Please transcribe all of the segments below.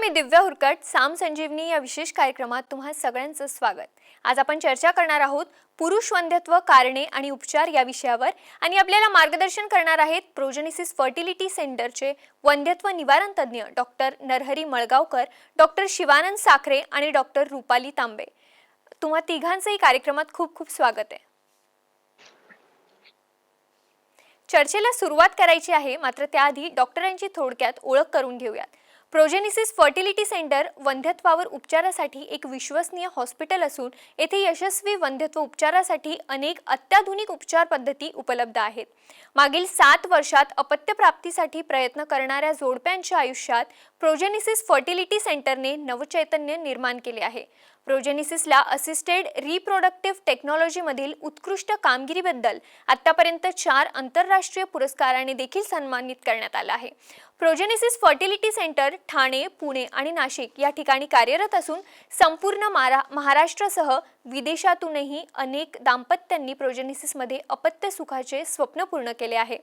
मी दिव्या हुरकट साम संजीवनी या विशेष कार्यक्रमात तुम्हा सगळ्यांचं स्वागत। आज आपण चर्चा करणार आहोत पुरुष वंध्यत्व कारणे आणि उपचार या विषयावर आणि आपल्याला मार्गदर्शन करणार आहेत प्रोजेनेसिस फर्टिलिटी सेंटरचे वंध्यत्व निवारण तज्ञ डॉक्टर नरहरी मळगावकर, डॉक्टर शिवानंद साखरे आणि डॉक्टर रुपाली तांबे। तुम्हा तिघांचंही कार्यक्रमात खूप खूप स्वागत आहे। चर्चेला सुरुवात करायची आहे, मात्र त्याआधी डॉक्टरांची थोडक्यात ओळख करून घेऊयात। प्रोजेनेसिस फर्टिलिटी सेंटर वंध्यत्वावर उपचारासाठी एक विश्वसनीय हॉस्पिटल असून येथे यशस्वी वंध्यत्व उपचारासाठी अनेक अत्याधुनिक उपचार पद्धती उपलब्ध आहेत। मागील 7 वर्षात अपत्य प्राप्तीसाठी प्रयत्न करणाऱ्या जोडप्यांच्या आयुष्यात प्रोजेनेसिस फर्टिलिटी सेंटरने नवचैतन्य निर्माण केले आहे। प्रोजेनेसिसला असिस्टेड रिप्रोडक्टिव्ह टेक्नॉलॉजीमधील उत्कृष्ट कामगिरीबद्दल आतापर्यंत 4 आंतरराष्ट्रीय पुरस्कारांनी देखील सन्मानित करण्यात आले आहे। प्रोजेनेसिस फर्टिलिटी सेंटर ठाणे, पुणे आणि नाशिक या ठिकाणी कार्यरत असून संपूर्ण महाराष्ट्रासह विदेशातूनही अनेक दाम्पत्यांनी प्रोजेनेसिसमध्ये अपत्य सुखाचे स्वप्न पूर्ण केले आहे।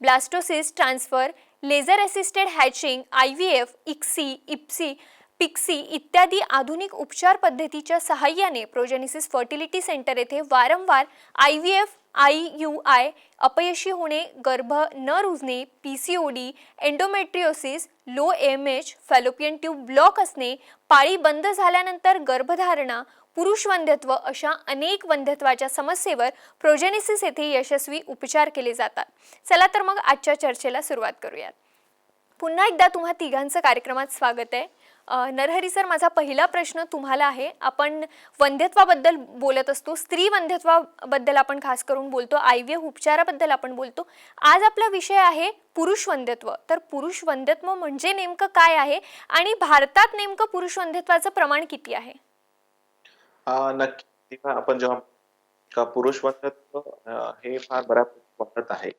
Blastocyst transfer, laser assisted hatching, IVF, ICSI, IPSI, PICSI इत्यादी आधुनिक उपचार पद्धतीच्या सहाय्याने प्रोजेनेसिस फर्टिलिटी सेंटर येथे वारंवार IVF, IUI, अपयशी होणे, गर्भ न रुजणे, PCOD, endometriosis, low AMH, fallopian tube block असणे, पाळी बंद झाल्यानंतर गर्भधारणा, पुरुष वंध्यत्व अशा अनेक वंध्यत्वाच्या समस्येवर प्रोजेनेसिस येथे यशस्वी उपचार केले जातात। चला तर मग आजच्या चर्चेला सुरुवात करूयात। पुन्हा एकदा तुम्हा तिघांचं कार्यक्रमात स्वागत आहे। नरहरी सर, माझा पहिला प्रश्न तुम्हाला आहे। आपण वंध्यत्वाबद्दल बोलत असतो, स्त्री वंध्यत्वाबद्दल आपण खास करून बोलतो, IVF उपचाराबद्दल आपण बोलतो। आज आपला विषय आहे पुरुष वंध्यत्व। तर पुरुष वंध्यत्व म्हणजे नेमकं काय आहे आणि भारतात नेमकं पुरुष वंध्यत्वाचं प्रमाण किती आहे? नक्की आपण जेव्हा पुरुष वंध्यत्व हे फार बऱ्यापैकी वाढत आहे.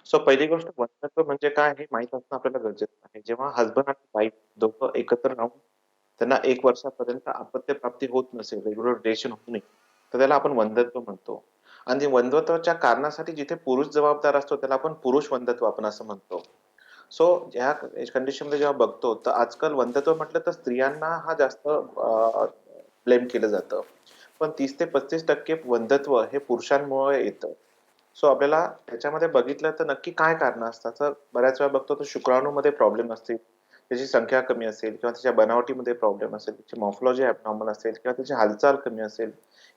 सो पहिली गोष्ट वंध्यत्व म्हणजे काय हे माहित असणं आपल्याला गरजेचं आहे. जेव्हा हसबंड आणि वाईफ दोघं एकत्र राहून त्यांना 1 वर्षापर्यंत अपत्य प्राप्ती होत नसेल, रेग्युलर रिलेशन होत नाही, तर त्याला आपण वंध्यत्व म्हणतो. आणि वंध्यत्वाच्या कारणासाठी जिथे पुरुष जबाबदार असतो त्याला आपण पुरुष वंध्यत्व आपण असं म्हणतो. सो ह्या कंडिशनमध्ये जेव्हा बघतो तर आजकाल वंध्यत्व म्हटलं तर स्त्रियांना हा जास्त ब्लेम केलं जातं. पण 30 ते 35% वंध्यत्व हे पुरुषांमुळे येतं. सो आपल्याला त्याच्यामध्ये बघितलं तर नक्की काय कारणं असतात? तर बऱ्याच वेळा बघतो तर शुक्राणूमध्ये प्रॉब्लेम असतील, त्याची संख्या कमी असेल किंवा त्याच्या बनावटीमध्ये प्रॉब्लेम असेल, त्याची मॉर्फोलॉजी ॲबनॉर्मल असेल किंवा त्याची हालचाल कमी असेल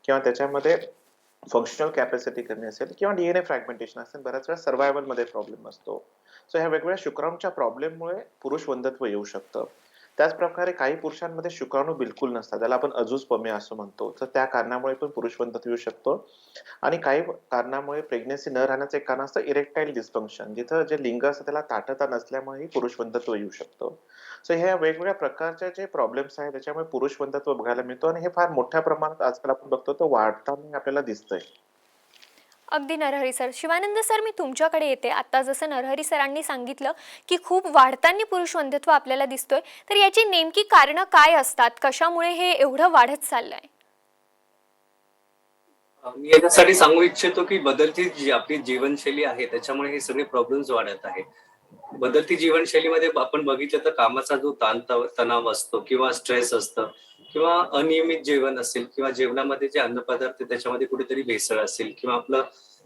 किंवा त्याच्यामध्ये फंक्शनल कॅपॅसिटी कमी असेल किंवा DNA फ्रॅगमेंटेशन असेल, बऱ्याच वेळा सर्व्हायव्हलमध्ये प्रॉब्लेम असतो. सो ह्या वेगवेगळ्या शुक्राणूच्या प्रॉब्लेममुळे पुरुष वंध्यत्व येऊ शकतं. त्याच प्रकारे काही पुरुषांमध्ये शुक्राणू बिलकुल नसतात, त्याला आपण अजुस्पर्मिया असं म्हणतो. तर त्या कारणामुळे पण पुरुष वंध्यत्व येऊ शकतो. आणि काही कारणामुळे प्रेग्नन्सी न राहण्याचं एक कारण असतं इरेक्टाईल डिस्फंक्शन, जिथं जे लिंग असतं त्याला ताठता नसल्यामुळेही पुरुष वंध्यत्व येऊ शकतं. सो ह्या वेगवेगळ्या प्रकारचे जे प्रॉब्लेम्स आहेत त्याच्यामुळे पुरुष वंध्यत्व बघायला मिळतो आणि हे फार मोठ्या प्रमाणात आजकाल आपण बघतो तर वाढताना आपल्याला दिसतंय। अगदी नरहरी सर। शिवानंद सर, मी तुमच्याकडे येते। आता जसं नरहरी सरांनी सांगितलं की खूप वाढताना पुरुष वंध्यत्व आपल्याला दिसतोय, तर याची नेमकी कारणं काय असतात? कशामुळे हे एवढं वाढत चाललंय? मी याच्यासाठी सांगू इच्छितो की बदलती जी आपली जीवनशैली आहे त्याच्यामुळे हे सगळे प्रॉब्लेम्स वाढत आहे। बदलती जीवनशैलीमध्ये आपण बघितलं तर कामाचा जो तणाव असतो किंवा स्ट्रेस असतं किंवा अनियमित जेवण असेल किंवा जेवणामध्ये जे अन्नपदार्थ त्याच्यामध्ये कुठेतरी भेसळ असेल किंवा आपलं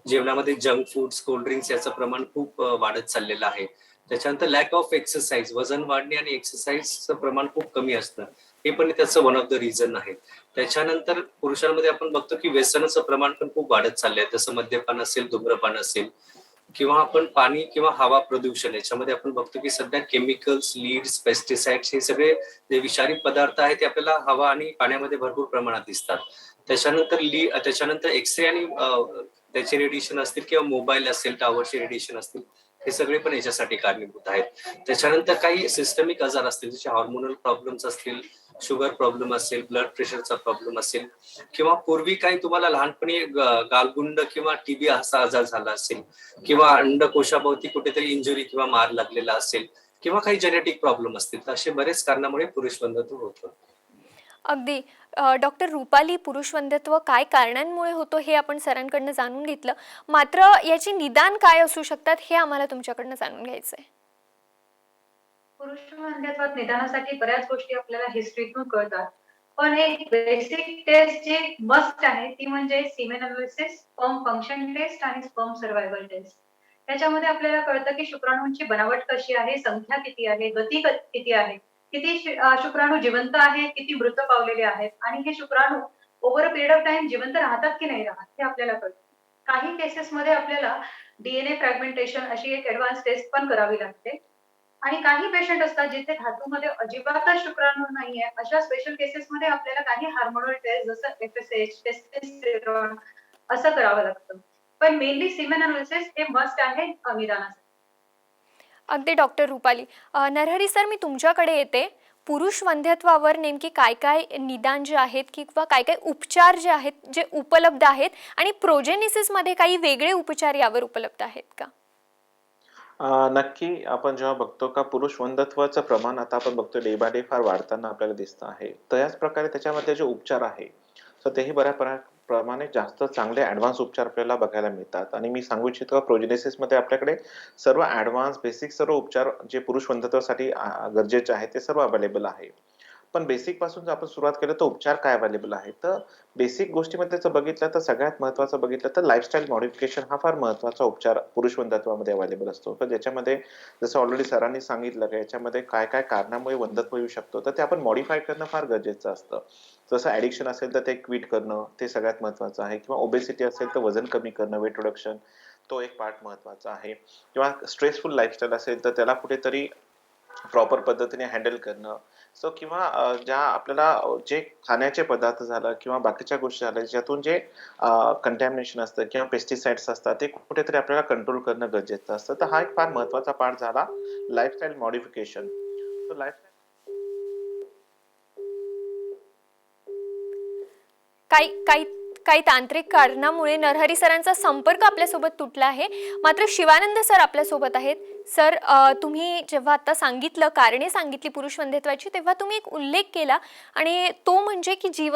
जेवणामध्ये जंक फूड्स, कोल्ड ड्रिंक्स याचं प्रमाण खूप वाढत चाललेलं आहे। त्याच्यानंतर लॅक ऑफ एक्सरसाइज, वजन वाढणे आणि एक्सरसाइजचं प्रमाण खूप कमी असतं, हे पण त्याचं वन ऑफ द रिझन आहे। त्याच्यानंतर पुरुषांमध्ये आपण बघतो की व्यसनाचं प्रमाण पण खूप वाढत चाललंय, जसं मद्यपान असेल, धूम्रपान असेल किंवा आपण पाणी किंवा हवा प्रदूषण याच्यामध्ये आपण बघतो की सध्या केमिकल्स, लीड्स, पेस्टिसाइड्स हे सगळे जे विषारी पदार्थ आहेत ते आपल्याला हवा आणि पाण्यामध्ये भरपूर प्रमाणात दिसतात। त्याच्यानंतर एक्सरे आणि त्याचे रेडिएशन असतील किंवा मोबाईल असेल, टॉवरचे रेडिएशन असतील, हे सगळे पण याच्यासाठी कारणीभूत आहेत। त्याच्यानंतर काही सिस्टमिक आजार असतील, जसे हॉर्मोनल प्रॉब्लेम्स असतील, शुगर प्रॉब्लेम असेल, ब्लड प्रेशरचा प्रॉब्लेम असेल किंवा पूर्वी काही तुम्हाला लहानपणी गालगुंड किंवा TB असा आजार झाला असेल किंवा अंडकोशाभोवती कुठेतरी इंजुरी किंवा मार लागलेला असेल किंवा काही जेनेटिक प्रॉब्लेम असतील, तर असे बरेच कारणामुळे पुरुष वंध्यत्व होतं। अगदी। डॉक्टर रुपाली, पुरुष वंध्यत्व काय कारणांमुळे होतो हे आपण सरांकडनं जाणून घेतलं, मात्र याची निदान काय असू शकतात हे आम्हाला तुमच्याकडनं जाणून घ्यायचंय। पुरुष वंध्यत्वात निदानासाठी बऱ्याच गोष्टी आपल्याला हिस्ट्रीतून कळतात. पण एक बेसिक टेस्ट जी मस्ट आहे ती म्हणजे semen analysis, sperm function test आणि स्पर्म सर्व्हायव्हल टेस्ट. त्याच्यामध्ये आपल्याला कळतं की शुक्राणूंची बनावट कशी आहे, संख्या किती आहे, गती किती आहे, किती शुक्राणू जिवंत आहेत, किती मृत पावलेले आहेत आणि हे शुक्राणू over a period of time जिवंत राहतात की नाही राहत हे आपल्याला कळतं. काही केसेसमध्ये आपल्याला डीएनए फ्रॅगमेंटेशन अशी एक ऍडव्हान्स टेस्ट पण करावी लागते. आणि काही पेशंट असतात जिथे धातूमध्ये अजिबातच शुक्राणू नाहीये, अशा स्पेशल केसेसमध्ये आपल्याला काही हार्मोनल टेस्ट जसं एफएसएच, टेस्टोस्टेरॉन असं करावं लागतं. पण मेनली सीमेन एनालिसिस हे मस्ट आहे निदानासाठी. अगदी डॉक्टर रुपाली. नरहरी सर, मी तुमच्याकडे येते. पुरुष वंध्यत्वावर नेमकी काय काय निदान जे आहेत किंवा काय काय उपचार जे आहेत जे उपलब्ध आहेत आणि प्रोजेनिसिसमध्ये काही वेगळे उपचार यावर उपलब्ध आहेत का? नक्की आपण जेव्हा बघतो का पुरुष वंध्यत्वाचं प्रमाण आता आपण बघतोय डे बाय डे फार वाढताना आपल्याला दिसतं आहे. तर याच प्रकारे त्याच्यामध्ये जे उपचार आहे, तर तेही प्रमाणे जास्त चांगले ॲडव्हान्स उपचार आपल्याला बघायला मिळतात आणि मी सांगू इच्छितो प्रोजेनेसिसमध्ये आपल्याकडे सर्व ॲडव्हान्स बेसिक सर्व उपचार जे पुरुष वंध्यत्वासाठी गरजेचे आहेत ते सर्व अवेलेबल आहे. पण बेसिक पासून जर आपण सुरुवात केलं तर उपचार काय अवेलेबल आहे? तर बेसिक गोष्टीमध्ये जर बघितलं तर सगळ्यात महत्त्वाचं बघितलं तर लाईफस्टाईल मॉडिफिकेशन हा फार महत्त्वाचा उपचार पुरुष वंध्यत्वामध्ये अवेलेबल असतो. तर ज्याच्यामध्ये जसं ऑलरेडी सरांनी सांगितलं की याच्यामध्ये काय-काय कारणामुळे वंध्यत्व येऊ शकतो, तर ते आपण मॉडिफाय करणं फार गरजेचं असतं. जसं ॲडिक्शन असेल तर ते क्विट करणं ते सगळ्यात महत्त्वाचं आहे किंवा ओबेसिटी असेल तर वजन कमी करणं, वेट रिडक्शन तो एक पार्ट महत्त्वाचा आहे किंवा स्ट्रेसफुल लाईफस्टाईल असेल तर त्याला कुठेतरी प्रॉपर पद्धतीने हँडल करणं. सो किंवा ज्या आपल्याला जे खाण्याचे पदार्थ झालं किंवा बाकीच्या गोष्टी झाल्या ज्यातून जे कंटॅमिनेशन असतं किंवा पेस्टिसाइड्स असतात ते कुठेतरी आपल्याला कंट्रोल करणं गरजेचं असतं. तर हा एक फार महत्त्वाचा पार्ट झाला लाईफस्टाईल मॉडिफिकेशन. तर लाईफस्टाईल काही काही काही तांत्रिक कारणामुळे नरहरी सरांचा संपर्क आपल्यासोबत तुटला आहे. मात्र शिवानंद सर आपल्यासोबत आहेत. सर, तुम्ही जेव्हा आता सांगितलं, कारणे सांगितली पुरुष वंध्यत्वाची, तेव्हा तुम्ही एक उल्लेख केला आणि तो म्हणजे की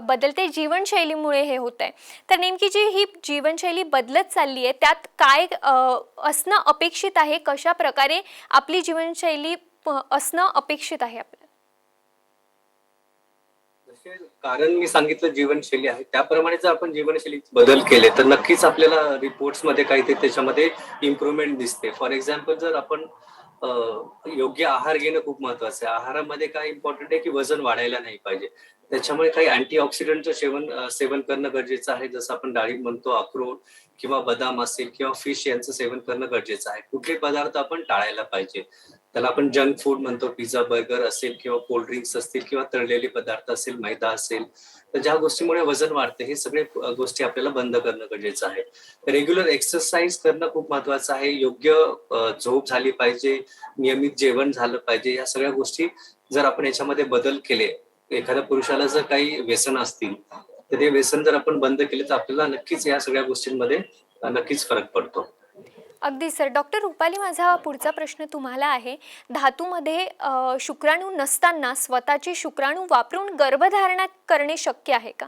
बदलते जीवनशैलीमुळे हे होत आहे. तर नेमकी जी ही जीवनशैली बदलत चालली आहे त्यात काय असणं अपेक्षित आहे? कशा प्रकारे आपली जीवनशैली असणं अपेक्षित आहे आपल्याला? जसे कारण मी सांगितलं जीवनशैली आहे त्याप्रमाणे जर आपण जीवनशैलीत बदल केले तर नक्कीच आपल्याला रिपोर्ट्स मध्ये काहीतरी त्याच्यामध्ये इम्प्रुव्हमेंट दिसते. फॉर एक्झाम्पल जर आपण योग्य आहार घेणं खूप महत्वाचं आहे. आहारामध्ये काय इम्पॉर्टंट आहे की वजन वाढायला नाही पाहिजे. त्याच्यामुळे काही अँटीऑक्सिडंटचं सेवन करणं गरजेचं आहे. जसं आपण डाळिंब म्हणतो, अक्रोड किंवा बदाम असेल किंवा फिश यांचं सेवन करणं गरजेचं आहे. कुठले पदार्थ आपण टाळायला पाहिजे. त्याला आपण जंक फूड म्हणतो. पिझ्झा, बर्गर असेल किंवा कोल्ड ड्रिंक्स असतील किंवा तळलेले पदार्थ असेल, मैदा असेल, तर ज्या गोष्टीमुळे वजन वाढते हे सगळे गोष्टी आपल्याला बंद करणं गरजेचं आहे. रेग्युलर एक्सरसाइज करणं खूप महत्वाचं आहे. योग्य झोप झाली पाहिजे, नियमित जेवण झालं पाहिजे. या सगळ्या गोष्टी जर आपण याच्यामध्ये बदल केले, एखाद्या पुरुषाला जर काही व्यसन असतील तर ते व्यसन जर आपण बंद केले तर आपल्याला नक्कीच या सगळ्या गोष्टींमध्ये नक्कीच फरक पडतो. अगदी सर. डॉक्टर रुपाली, माझा पुढचा प्रश्न तुम्हाला आहे. धातूमध्ये शुक्राणू नसताना स्वतःचे शुक्राणू वापरून गर्भधारणा करणे शक्य आहे का?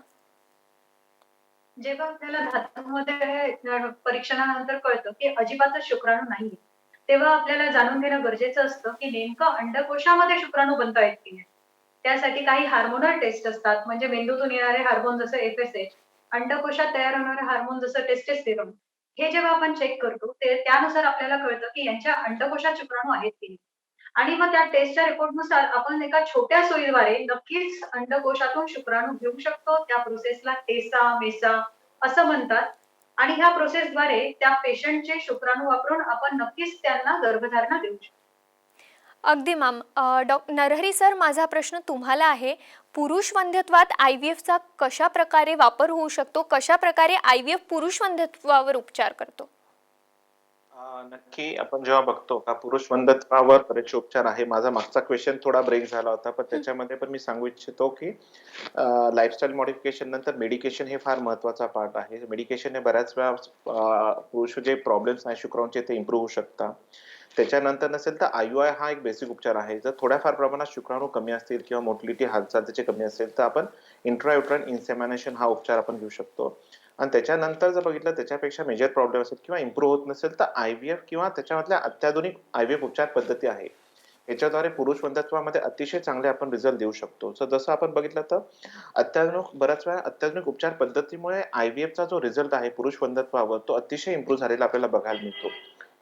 जेव्हा आपल्याला धातूमध्ये परीक्षणानंतर कळतं की अजिबातच शुक्राणू नाहीये, तेव्हा आपल्याला जाणून घेणं गरजेचं असतं की नेमकं अंडकोशामध्ये शुक्राणू बनतायत की नाही. त्यासाठी काही हार्मोनल टेस्ट असतात, म्हणजे मेंदूतून येणारे हार्मोन जसं एफएसएच, अंडकोशात तयार होणारे हार्मोन जसं टेस्टोस्टेरॉन, हे जेव्हा आपण चेक करतो ते त्यानुसार आपल्याला कळतं की यांच्या अंडकोशात शुक्राणू आहेत की नाही. आणि मग त्या टेस्टच्या रिपोर्टनुसार आपण एका छोट्या सुईद्वारे नक्कीच अंडकोशातून शुक्राणू घेऊ शकतो. त्या प्रोसेसला टेसा-मेसा असं म्हणतात. आणि ह्या प्रोसेसद्वारे त्या पेशंटचे शुक्राणू वापरून आपण नक्कीच त्यांना गर्भधारणा देऊ शकतो. अगदी मॅम. नरहरी सर, माझा प्रश्न तुम्हाला आहे. पुरुष वंध्यत्वात IVFचा कशा प्रकारे वापर होऊ शकतो? कशा प्रकारे IVF पुरुष वंध्यत्वावर उपचार करतो? नक्की आपण जेव्हा बघतो का पुरुष वंध्यत्वावर बरेचसे उपचार आहे. माझा मागचा क्वेश्चन थोडा ब्रेक झाला होता, पण त्याच्यामध्ये पण मी सांगू इच्छितो की लाईफस्टाईल मॉडिफिकेशन नंतर मेडिकेशन हे फार महत्त्वाचा पार्ट आहे. मेडिकेशनने बऱ्याच वेळा पुरुष जे प्रॉब्लेम्स आहेत शुक्राणूचे ते इम्प्रूव्ह होऊ शकतात. त्याच्यानंतर नसेल तर IUI हा एक बेसिक उपचार आहे. जर थोड्याफार प्रमाणात शुक्राणू कमी असतील किंवा मोटिलिटी हालचाल त्याची कमी असेल तर आपण इंट्रायुटराइन इन्सेमिनेशन हा उपचार आपण घेऊ शकतो. आणि त्याच्यानंतर जर बघितलं त्याच्यापेक्षा मेजर प्रॉब्लेम असेल किंवा इम्प्रूव्ह होत नसेल तर IVF किंवा त्याच्यामधल्या अत्याधुनिक IVF उपचार पद्धती आहे. याच्याद्वारे पुरुष वंध्यत्वामध्ये अतिशय चांगले आपण रिझल्ट देऊ शकतो. सो जसं आपण बघितलं तर बऱ्याच वेळा अत्याधुनिक उपचार पद्धतीमुळे IVFचा जो रिझल्ट आहे पुरुष वंध्यत्वावर तो अतिशय इम्प्रूव्ह झालेला आपल्याला बघायला मिळतो.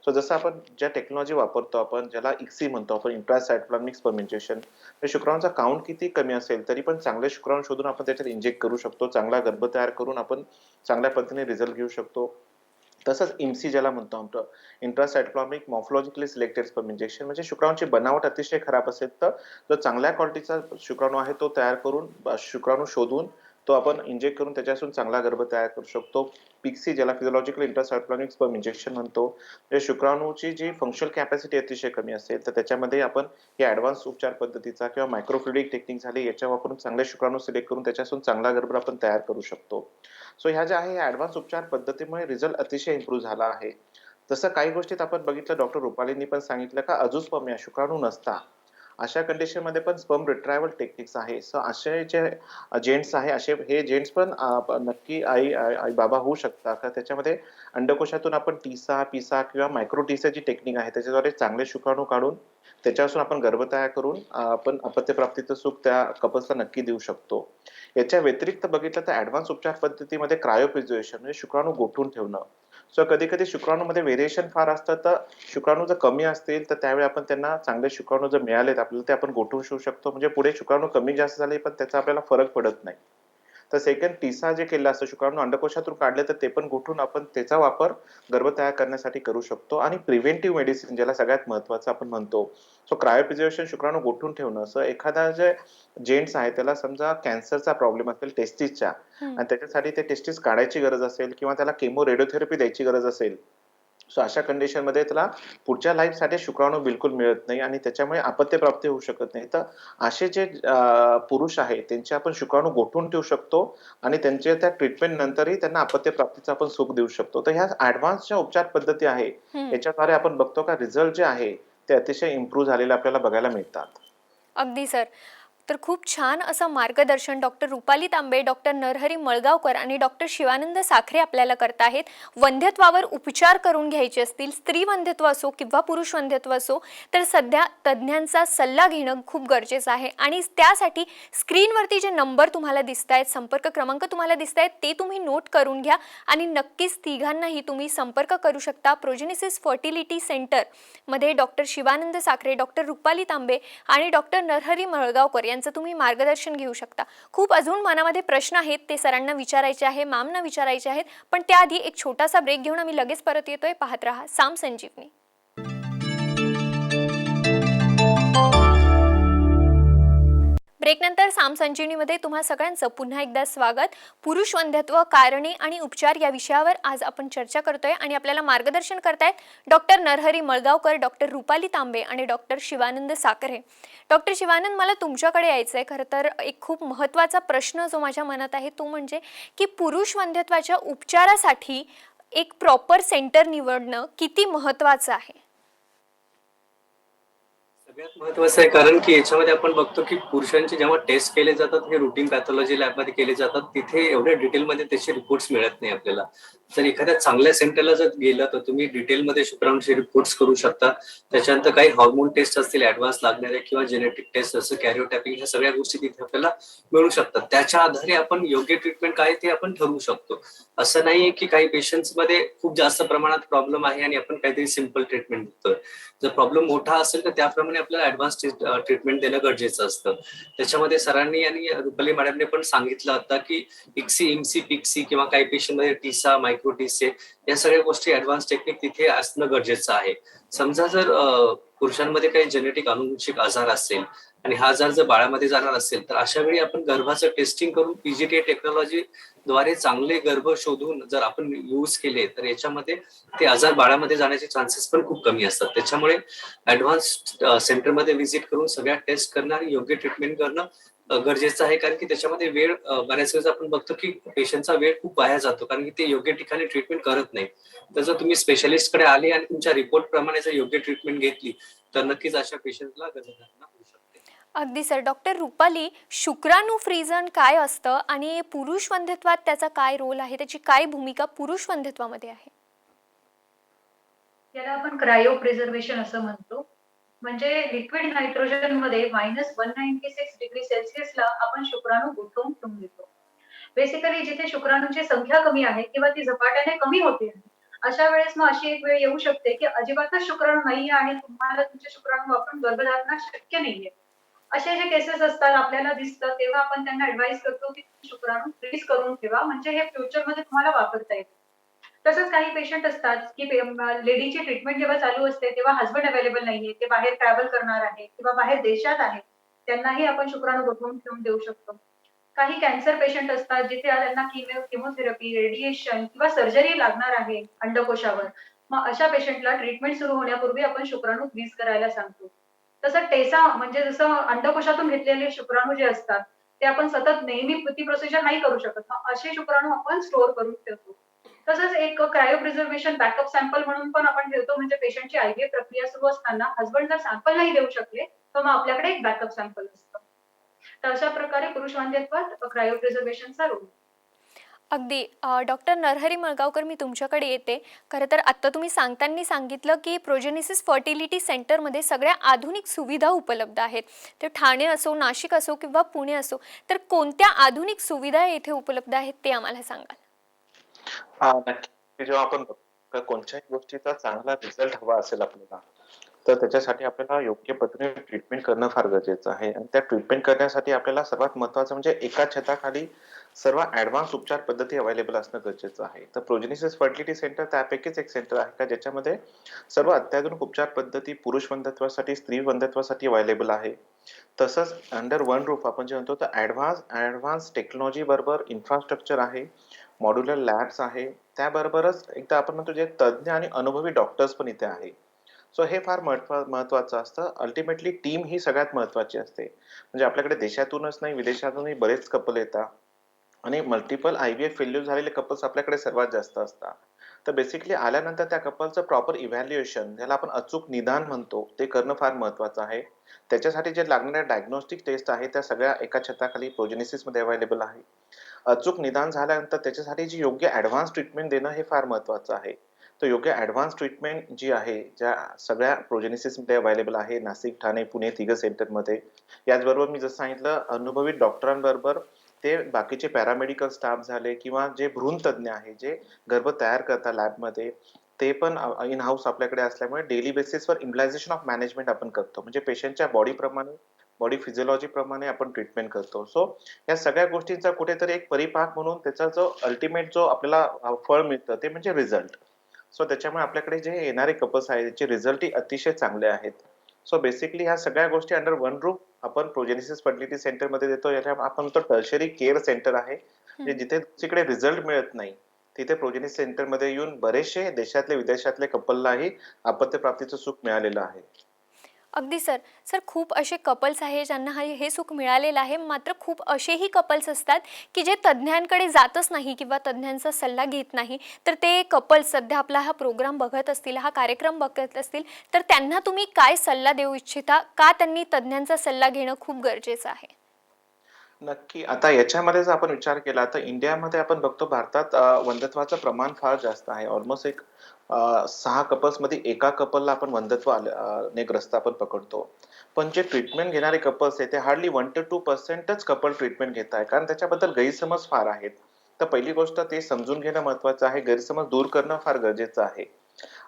सो जसं आपण ज्या टेक्नॉलॉजी वापरतो आपण ज्याला ICSI म्हणतो आपण इंट्रासायटोप्लाझ्मिक स्पर्म इंजेक्शन. शुक्राणूचा काउंट किती कमी असेल तरी पण चांगले शुक्राणू शोधून आपण त्याच्यात इंजेक्ट करू शकतो. चांगला गर्भ तयार करून आपण चांगल्या पद्धतीने रिझल्ट घेऊ शकतो. तसंच IMSI ज्याला म्हणतो आपण इंट्रासायटोप्लाझ्मिक मॉर्फोलॉजिकली सिलेक्टेड स्पर्म इंजेक्शन म्हणजे शुक्राणूची बनावट अतिशय खराब असेल तर जो चांगल्या क्वालिटीचा शुक्राणू आहे तो तयार करून शुक्राणू शोधून तो आपण इंजेक्ट करून त्याच्यापासून चांगला गर्भ तयार करू शकतो. PICSI ज्याला फिजिओलॉजिकल इंट्रासायटोप्लाझ्मिक स्पर्म इंजेक्शन म्हणतो. म्हणजे शुक्राणूची जी फंक्शनल कॅपॅसिटी अतिशय कमी असेल तर त्याच्यामध्ये आपण या ॲडव्हान्स उपचार पद्धतीचा किंवा मायक्रोफ्लुइडिक टेक्निक झाली याच्या वापरून चांगले शुक्राणू सिलेक्ट करून त्याच्यापासून चांगला गर्भ आपण तयार करू शकतो. सो ह्या ज्या आहे या ॲडव्हान्स उपचार पद्धतीमुळे रिझल्ट अतिशय इम्प्रूव्ह झाला आहे. तसं काही गोष्टीत आपण बघितलं डॉक्टर रुपालींनी पण सांगितलं का अजूस्पर्मिया शुक्राणू नसता अशा कंडिशनमध्ये पण स्पर्म रिट्रायव्हल टेक्निक्स आहे. सो असे जे जेंट्स आहे असे हे जेंट्स पण नक्की आई बाबा होऊ शकतात. का त्याच्यामध्ये अंडकोशातून आपण टिसा, पिसा किंवा मायक्रो टिसा जी टेक्निक आहे त्याच्याद्वारे चांगले शुक्राणू काढून त्याच्यापासून आपण गर्भ तयार करून आपण अपत्यप्राप्तीचं सुख त्या कपल्सला नक्की देऊ शकतो. याच्या व्यतिरिक्त बघितलं तर ॲडव्हान्स उपचार पद्धतीमध्ये क्रायोप्रिझर्वेशन म्हणजे शुक्राणू गोठवून ठेवणं. सो कधी-कधी शुक्राणूमध्ये व्हेरिएशन फार असतं तर शुक्राणू जर कमी असतील तर त्यावेळी आपण त्यांना चांगले शुक्राणू जर मिळालेत आपल्याला ते आपण गोठवून ठेवू शकतो. म्हणजे पुढे शुक्राणू कमी जास्त झाले पण त्याचा आपल्याला फरक पडत नाही. तर सेकंड टिसा जे केलं असतं शुक्राणू अंडकोशातून काढले तर ते पण गोठवून आपण त्याचा वापर गर्भ तयार करण्यासाठी करू शकतो. आणि प्रिव्हेंटिव्ह मेडिसिन ज्याला सगळ्यात महत्त्वाचं आपण म्हणतो. सो क्रायोप्रिझर्वेशन शुक्राणू गोठवून ठेवणं. सो एखादा जे जेंट्स आहे त्याला समजा कॅन्सरचा प्रॉब्लेम असेल टेस्टिसच्या आणि त्याच्यासाठी ते टेस्टिस काढायची गरज असेल किंवा त्याला केमो रेडिओथेरपी द्यायची गरज असेल. सो अशा कंडिशनमध्ये त्याला पुढच्या लाईफसाठी शुक्राणू बिलकुल मिळत नाही आणि त्याच्यामुळे अपत्यप्राप्ती होऊ शकत नाही. तर असे जे पुरुष आहेत त्यांचे आपण शुक्राणू गोठवून ठेवू शकतो आणि त्यांच्या त्या ट्रीटमेंट नंतरही त्यांना अपत्यप्राप्तीचं आपण सुख देऊ शकतो. तर ह्या ॲडव्हान्स ज्या उपचार पद्धती आहे याच्याद्वारे आपण बघतो का रिझल्ट जे आहे ते अतिशय इम्प्रूव्ह झालेले आपल्याला बघायला मिळतात. अगदी सर. तर खूप छान असं मार्गदर्शन डॉक्टर रुपाली तांबे, डॉक्टर नरहरी मळगावकर आणि डॉक्टर शिवानंद साखरे आपल्याला करत आहेत. वंध्यत्वावर उपचार करून घ्यायचे असतील, स्त्री वंध्यत्व असो किंवा पुरुष वंध्यत्व असो, तर सध्या तज्ज्ञांचा सल्ला घेणं खूप गरजेचं आहे. आणि त्यासाठी स्क्रीनवरती जे नंबर तुम्हाला दिसत आहेत, संपर्क क्रमांक तुम्हाला दिसत आहेत, ते तुम्ही नोट करून घ्या आणि नक्कीच तिघांनाही तुम्ही संपर्क करू शकता. प्रोजेनेसिस फर्टिलिटी सेंटरमध्ये डॉक्टर शिवानंद साखरे, डॉक्टर रुपाली तांबे आणि डॉक्टर नरहरी मळगावकर यांचं तुम्ही मार्गदर्शन घेऊ शकता. खूप अजून मनामध्ये प्रश्न आहेत ते सरांना विचारायचे आहे, मॅमना विचारायचे आहेत, पण त्याआधी एक छोटासा ब्रेक घेऊन आम्ही लगेच परत येतोय. पाहत रहा साम संजीवनी. ब्रेकनंतर साम संजीवनीमध्ये तुम्हा सगळ्यांचं पुन्हा एकदा स्वागत. पुरुष वंध्यत्व, कारणे आणि उपचार या विषयावर आज आपण चर्चा करतोय आणि आपल्याला मार्गदर्शन करतायत डॉक्टर नरहरी मळगावकर, डॉक्टर रुपाली तांबे आणि डॉक्टर शिवानंद साखरे. डॉक्टर शिवानंद, मला तुमच्याकडे यायचं आहे. खरं तर एक खूप महत्त्वाचा प्रश्न जो माझ्या मनात आहे तो म्हणजे की पुरुष वंध्यत्वाच्या उपचारासाठी एक प्रॉपर सेंटर निवडणं किती महत्त्वाचं आहे? सगळ्यात महत्वाचं आहे कारण की याच्यामध्ये आपण बघतो की पुरुषांचे जेव्हा टेस्ट केले जातात हे रुटीन पॅथॉलॉजी लॅबमध्ये केले जातात तिथे एवढ्या डिटेलमध्ये त्याचे रिपोर्ट्स मिळत नाही आपल्याला. जर एखाद्या चांगल्या सेंटरला जर गेलं तर तुम्ही डिटेलमध्ये शुक्राणूचे रिपोर्ट्स करू शकता. त्याच्यानंतर काही हॉर्मोन टेस्ट असतील ऍडव्हान्स लागणारे किंवा जेनेटिक टेस्ट जसं कॅरिओटायपिंग ह्या सगळ्या गोष्टी तिथे आपल्याला मिळू शकतात. त्याच्या आधारे आपण योग्य ट्रीटमेंट काय ते आपण ठरवू शकतो. असं नाहीये की काही पेशंट्समध्ये खूप जास्त प्रमाणात प्रॉब्लेम आहे आणि आपण काहीतरी सिम्पल ट्रीटमेंट देतोय. जर प्रॉब्लेम मोठा असेल तर त्याप्रमाणे आपल्याला ऍडव्हान्स ट्रीटमेंट देणं गरजेचं असतं. त्याच्यामध्ये सरांनी आणि रुपाली मॅडमने पण सांगितलं होतं की ICSI, IMSI, PICSI किंवा काही पेशंटमध्ये टिसा, मायक्रो टिसे या सगळ्या गोष्टी ऍडव्हान्स टेक्निक तिथे असणं गरजेचं आहे. समजा जर पुरुषांमध्ये काही जेनेटिक अनुवंशिक आजार असेल आणि हा आजार जर बाळामध्ये जाणार असेल तर अशा वेळी आपण गर्भाचं टेस्टिंग करून PGT टेक्नॉलॉजी द्वारे चांगले गर्भ शोधून जर आपण यूज केले तर याच्यामध्ये ते आजार बाळामध्ये जाण्याचे चान्सेस पण खूप कमी असतात. त्याच्यामुळे ऍडव्हान्स सेंटरमध्ये व्हिजिट करून सगळ्या टेस्ट करणं आणि योग्य ट्रीटमेंट करणं गरजेचं आहे. कारण की त्याच्यामध्ये वेळ बऱ्याच वेळेस आपण बघतो की पेशंटचा वेळ खूप वाया जातो कारण की ते योग्य ठिकाणी ट्रीटमेंट करत नाही. तर जर तुम्ही स्पेशलिस्ट कडे आले आणि तुमच्या रिपोर्ट प्रमाणे जर योग्य ट्रीटमेंट घेतली तर नक्कीच अशा पेशंटला गर्भधारणा होऊ शकते. अगदी सर. डॉक्टर रुपाली, शुक्राणू फ्रीझन काय असतं आणि पुरुष वंध्यत्वात त्याचा काय रोल आहे, त्याची काय भूमिका पुरुष वंध्यत्वामध्ये आहे? याला आपण क्रायो प्रिझर्वेशन असं म्हणतो. म्हणजे लिक्विड नायट्रोजन मध्ये -196 डिग्री सेल्सिअसला आपण शुक्राणू गोठवून ठेवून देतो. बेसिकली जिथे शुक्राणूंची संख्या कमी आहे किंवा ती झपाट्याने कमी होते, अशा वेळेस मग अशी एक वेळ येऊ शकते की अजिबातच शुक्राणू नाहीये आणि तुम्हाला तुमचे शुक्राणू वापरून गर्भधारणा शक्य नाहीये. असे जे केसेस असतात आपल्याला दिसतात, तेव्हा आपण त्यांना ऍडवाइस करतो की शुक्राणू फ्रीज करून ठेवा, म्हणजे हे फ्युचरमध्ये तुम्हाला वापरता येईल. तसंच काही पेशंट असतात की लेडीची ट्रीटमेंट जेव्हा चालू असते तेव्हा हसबंड अवेलेबल नाहीये, ते बाहेर ट्रॅव्हल करणार आहे किंवा बाहेर देशात आहे, त्यांनाही आपण शुक्राणू गोठवून ठेवून देऊ शकतो. काही कॅन्सर पेशंट असतात जिथे त्यांना किमोथेरपी, रेडिएशन किंवा सर्जरी लागणार आहे अंडकोशावर. मग अशा पेशंटला ट्रीटमेंट सुरू होण्यापूर्वी आपण शुक्राणू फ्रीज करायला सांगतो. तसं टेसा म्हणजे जसं अंडकोशातून घेतलेले शुक्राणू जे असतात, ते आपण सतत नेहमी ती प्रोसिजर नाही करू शकत. मग असे शुक्राणू आपण स्टोअर करून ठेवतो. तसंच एक क्रायो प्रिझर्वेशन बॅकअप सॅम्पल म्हणून पण आपण ठेवतो, म्हणजे पेशंटची आयव्हीएफ प्रक्रिया सुरू असताना हसबंड जर सॅम्पल नाही देऊ शकले, तर मग आपल्याकडे एक बॅकअप सॅम्पल असतं. तर अशा प्रकारे पुरुष वंध्यत्वात क्रायो प्रिझर्वेशनचा रोल. अगदी डॉक्टर नरहरी मळगावकर, मी तुमच्याकडे येते. खरं तर आत्ता तुम्ही सांगताना सांगितलं की प्रोजेनेसिस फर्टिलिटी सेंटरमध्ये सगळ्या आधुनिक सुविधा उपलब्ध आहेत. ते ठाणे असो, नाशिक असो किंवा पुणे असो, तर कोणत्या आधुनिक सुविधा येथे उपलब्ध आहेत ते आम्हाला सांगाल? नक्की. ते जेव्हा आपण बघतो का कोणत्याही गोष्टीचा चांगला रिझल्ट हवा असेल आपल्याला, तर त्याच्यासाठी आपल्याला योग्य पद्धतीने ट्रीटमेंट करणं फार गरजेचं आहे आणि त्या ट्रीटमेंट करण्यासाठी आपल्याला सर्वात महत्त्वाचं म्हणजे एका छताखाली सर्व ॲडव्हान्स उपचार पद्धती अवेलेबल असणं गरजेचं आहे. तर प्रोजेनेसिस फर्टिलिटी सेंटर त्यापैकीच एक सेंटर आहे का ज्याच्यामध्ये सर्व अत्याधुनिक उपचार पद्धती पुरुष वंध्यत्वासाठी, स्त्री वंध्यत्वासाठी अवेलेबल आहे. तसंच अंडर वन रूफ आपण जे म्हणतो तर ॲडव्हान्स टेक्नॉलॉजी बरोबर इन्फ्रास्ट्रक्चर आहे, मॉड्युलर लॅब्स आहे. त्याबरोबरच एकदा आपण म्हणतो जे तज्ञ आणि अनुभवी डॉक्टर्स पण इथे आहे. सो हे फार महत्त्वाचं असतं. अल्टिमेटली टीम ही सगळ्यात महत्त्वाची असते. म्हणजे आपल्याकडे देशातूनच नाही, विदेशातूनही बरेच कपल येतात आणि मल्टिपल आय-व्ही-एफ फेल्युअर झालेले कपल्स आपल्याकडे सर्वात जास्त असतात. तर बेसिकली आल्यानंतर त्या कपलचं प्रॉपर इव्हॅल्युएशन, ज्याला आपण अचूक निदान म्हणतो, ते करणं फार महत्त्वाचं आहे. त्याच्यासाठी जे लागणाऱ्या डायग्नोस्टिक टेस्ट आहेत, त्या सगळ्या एका छताखाली प्रोजेनेसिसमध्ये अवेलेबल आहे. अचूक निदान झाल्यानंतर त्याच्यासाठी जी योग्य ॲडव्हान्स ट्रीटमेंट देणं हे फार महत्त्वाचं आहे. तर योग्य ॲडव्हान्स ट्रीटमेंट जी आहे, ज्या सगळ्या प्रोजेनेसिसमध्ये अवेलेबल आहे नाशिक, ठाणे, पुणे तिघं सेंटरमध्ये. याचबरोबर मी जसं सांगितलं अनुभवी डॉक्टरांबरोबर ते बाकीचे पॅरामेडिकल स्टाफ झाले किंवा जे भ्रूणतज्ञ आहे, जे गर्भ तयार करतात लॅबमध्ये, ते पण इन हाऊस आपल्याकडे असल्यामुळे डेली बेसिसवर इम्युनायझेशन ऑफ मॅनेजमेंट आपण करतो. म्हणजे पेशंटच्या बॉडी फिजिओलॉजीप्रमाणे आपण ट्रीटमेंट करतो. सो या सगळ्या गोष्टींचा कुठेतरी एक परिपाक म्हणून त्याचा जो अल्टिमेट जो आपल्याला फळ मिळतं ते म्हणजे रिझल्ट. सो त्याच्यामुळे आपल्याकडे जे येणारे कपल्स आहेत त्याचे रिझल्टही अतिशय चांगले आहेत. सो बेसिकली ह्या सगळ्या गोष्टी अंडर वन रूफ आपण प्रोजेनेसिस फर्टिलिटी सेंटरमध्ये देतो. याला आपण म्हणतो टर्शरी केअर सेंटर आहे. हं. जिथे दुसरीकडे रिझल्ट मिळत नाही, तिथे प्रोजेनेसिस सेंटरमध्ये येऊन बरेचसे देशातले विदेशातले कपललाही अपत्य प्राप्तीचं सुख मिळालेलं आहे. अगदी सर. सर, खूप असे कपल्स आहे ज्यांना हे सुख मिळालेलं आहे. मात्र खूप असेही कपल्स असतात की जे तज्ज्ञांकडे जातच नाही किंवा तज्ज्ञांचा सल्ला घेत नाही. तर ते कपल्स सध्या आपला हा प्रोग्राम बघत असतील, हा कार्यक्रम बघत असतील, तर त्यांना तुम्ही काय सल्ला देऊ इच्छिता? का त्यांनी तज्ज्ञांचा सल्ला घेणं खूप गरजेचं आहे? नक्की. आता याच्यामध्ये जर आपण विचार केला तर इंडियामध्ये आपण बघतो भारतात वंध्यत्वाचं प्रमाण फार जास्त आहे. ऑलमोस्ट एक 6 कपल्समध्ये एका कपलला आपण वंध्यत्व ने ग्रस्त आपण पकडतो. पण जे ट्रीटमेंट घेणारे कपल्स आहेत ते हार्डली 1 to 2%च कपल ट्रीटमेंट घेत आहे. कारण त्याच्याबद्दल गैरसमज फार आहेत. तर पहिली गोष्ट ते समजून घेणं महत्त्वाचं आहे. गैरसमज दूर करणं फार गरजेचं आहे.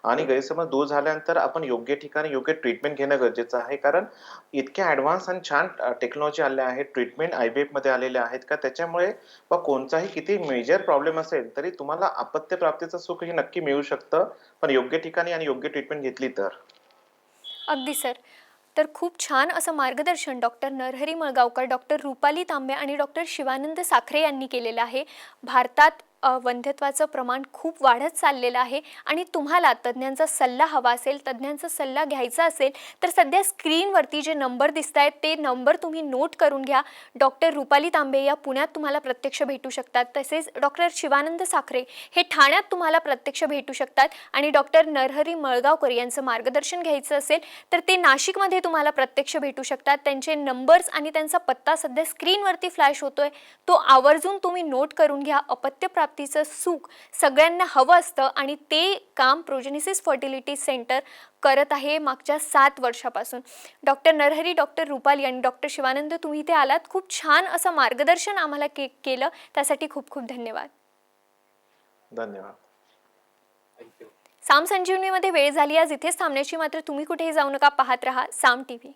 आणि गैरसमज दूर झाल्यानंतर आपण योग्य ठिकाणी योग्य ट्रीटमेंट घेणं गरजेचं आहे. कारण इतक्या ॲडव्हान्स आणि छान टेक्नॉलॉजी आल्या आहेत, ट्रीटमेंट आय-व्ही-एफमध्ये आलेल्या आहेत का त्याच्यामुळे कोणताही किती मेजर प्रॉब्लेम असेल, तरी तुम्हाला अपत्य प्राप्तीचं सुख हे नक्की मिळू शकतं, पण योग्य ठिकाणी आणि योग्य ट्रीटमेंट घेतली तर. अगदी सर. तर खूप छान असं मार्गदर्शन डॉक्टर नरहरी मळगावकर, डॉक्टर रुपाली तांबे आणि डॉक्टर शिवानंद साखरे यांनी केलेलं आहे. भारतात वंध्यत्वाचं प्रमाण खूप वाढत चाललेलं आहे आणि तुम्हाला तज्ज्ञांचा सल्ला हवा असेल, तज्ज्ञांचा सल्ला घ्यायचा असेल, तर सध्या स्क्रीनवरती जे नंबर दिसत आहेत ते नंबर तुम्ही नोट करून घ्या. डॉक्टर रुपाली तांबे या पुण्यात तुम्हाला प्रत्यक्ष भेटू शकतात. तसेच डॉक्टर शिवानंद साखरे हे ठाण्यात तुम्हाला प्रत्यक्ष भेटू शकतात आणि डॉक्टर नरहरी मळगावकर यांचं मार्गदर्शन घ्यायचं असेल तर ते नाशिकमध्ये तुम्हाला प्रत्यक्ष भेटू शकतात. त्यांचे नंबर्स आणि त्यांचा पत्ता सध्या स्क्रीनवरती फ्लॅश होतोय, तो आवर्जून तुम्ही नोट करून घ्या. अपत्य प्राप्ती प्राप्तीचं सुख सगळ्यांना हवं असतं आणि ते काम प्रोजेनेसिस फर्टिलिटी सेंटर करत आहे मागच्या 7 वर्षापासून. डॉक्टर नरहरी, डॉक्टर रुपाली आणि डॉक्टर शिवानंद, तुम्ही इथे आलात. खूप छान असं मार्गदर्शन आम्हाला केलं, त्यासाठी खूप खूप धन्यवाद. धन्यवाद. थँक्यू. साम संजीवनीमध्ये वेळ झाली आज इथेच थांबण्याची, मात्र तुम्ही कुठेही जाऊ नका, पाहत रहा साम टीव्ही.